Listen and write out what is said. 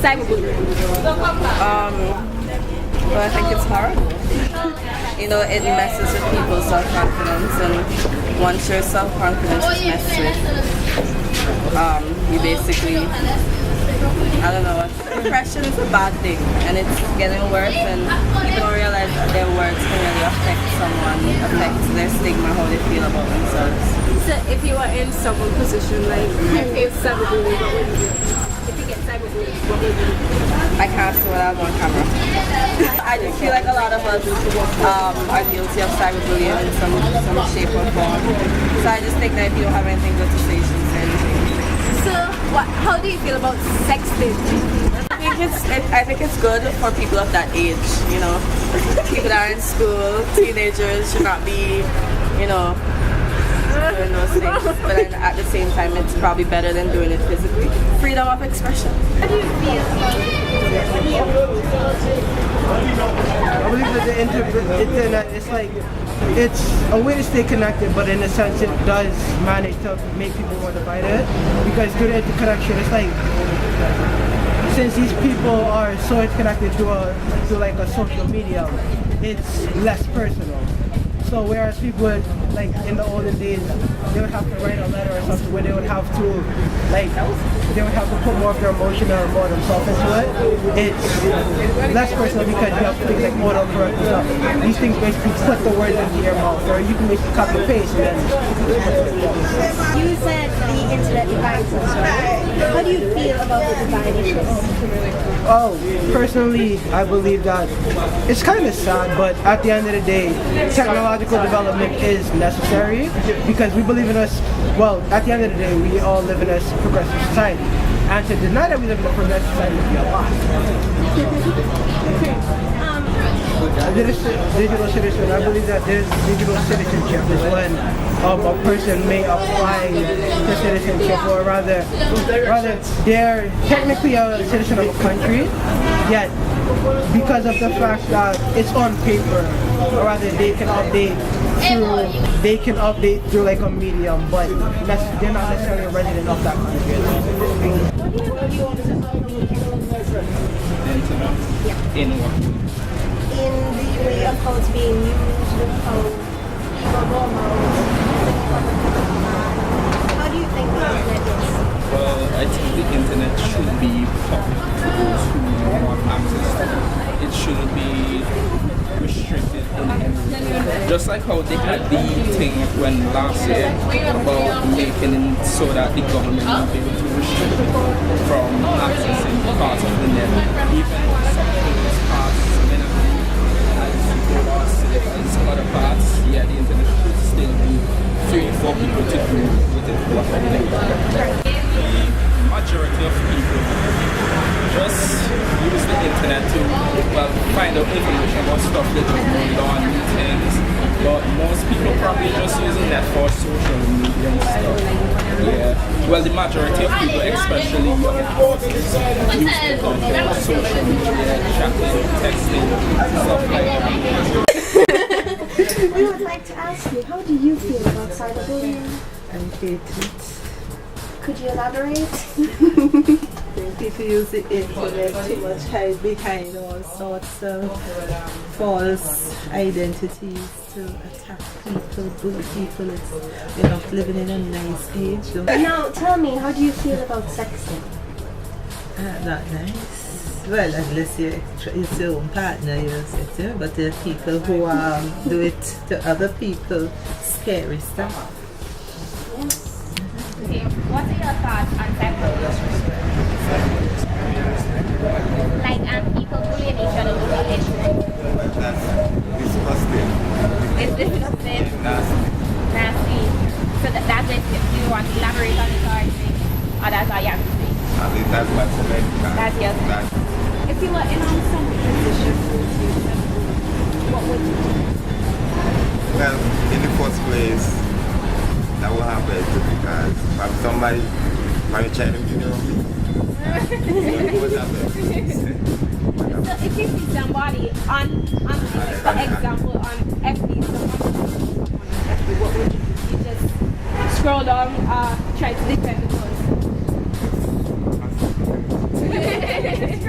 cyberbullying? Well, I think it's horrible. You know, it messes with people's self-confidence, and once your self-confidence is messed with, you basically, I don't know, depression is a bad thing, and it's getting worse, and people don't realize that their words can really affect someone, affect their stigma, how they feel about themselves. So if you were in someone's position, like, if cyberbullying, what would you do? If you get cyberbullied, what would you do? I can't say what I have on camera. I do feel like a lot of us are guilty of cyberbullying in some shape or form. So I just think that if you don't have anything good to say, you shouldn't say anything. So, how do you feel about sexting? I think it's good for people of that age, you know. People that are in school, teenagers should not be, you know, doing those things. But then at the same time, it's probably better than doing it physically. Freedom of expression. How do you feel about I believe that the internet is like, it's a way to stay connected, but in a sense it does manage to make people more divided, because through the interconnection, it's like, since these people are so interconnected to like a social media, it's less personal. So whereas people would, like in the olden days, they would have to write a letter or something where they would have to, like, they would have to put more of their emotion or more themselves into it. It's less personal because you have things like autocorrect and stuff. These things basically put the words into your mouth, or you can basically copy and paste and then. You said the internet divides us, right? How do you feel about the dividedness? Oh, personally, I believe that it's kind of sad, but at the end of the day, technological development is necessary because we believe in us. Well, at the end of the day, we all live in a progressive society, and to deny that we live in a progressive society would be a lie. Digital citizen, I believe that there's digital citizenship is when a person may apply to citizenship, or rather they're technically a citizen of a country, yet because of the fact that it's on paper, or rather they can update through like a medium, but they're not necessarily a resident of that country. In the way of how it's being used, how people go about how do you think the internet is? Well, I think the internet should be public for those who want access to it. It shouldn't be restricted on everyone. Just like how they had the thing when last year about making it so that the government will be able to restrict people from accessing parts of the net. Even some of those parts may not be as safe as other parts. Yeah, the internet should still be free for people to do with it what they want. The majority of people just use the internet to, well, find out information about stuff that is going on in things. But most people probably just using that for social media and stuff. Yeah. Well, the majority of people, especially young adults, use it for social media, chatting, texting, stuff like that. We would like to ask you, how do you feel about cyberbullying? I hate it. Could you elaborate? People use the internet too much, hide behind all sorts of false identities to attack people, bully people. We're not living in a nice age. Now, tell me, how do you feel about sexting? Not nice. Well, unless it's your own partner you're sexting, but there are people who do it to other people. Scary stuff. Okay, what are your thoughts on cyberbullying? Like people bullying each other over the internet. That's disgusting. It's disgusting. It's nasty. Nasty. So that's it. Do you want to elaborate on it, or that's all you have to say? At least that's my comment. That's your thing. If you were in some position, what would you do? Well, in the first place, that will happen because from somebody, from a child, you know, what happens? So if you see somebody for example, on FB, what would you do? You just scroll down, try to defend the person. Yeah.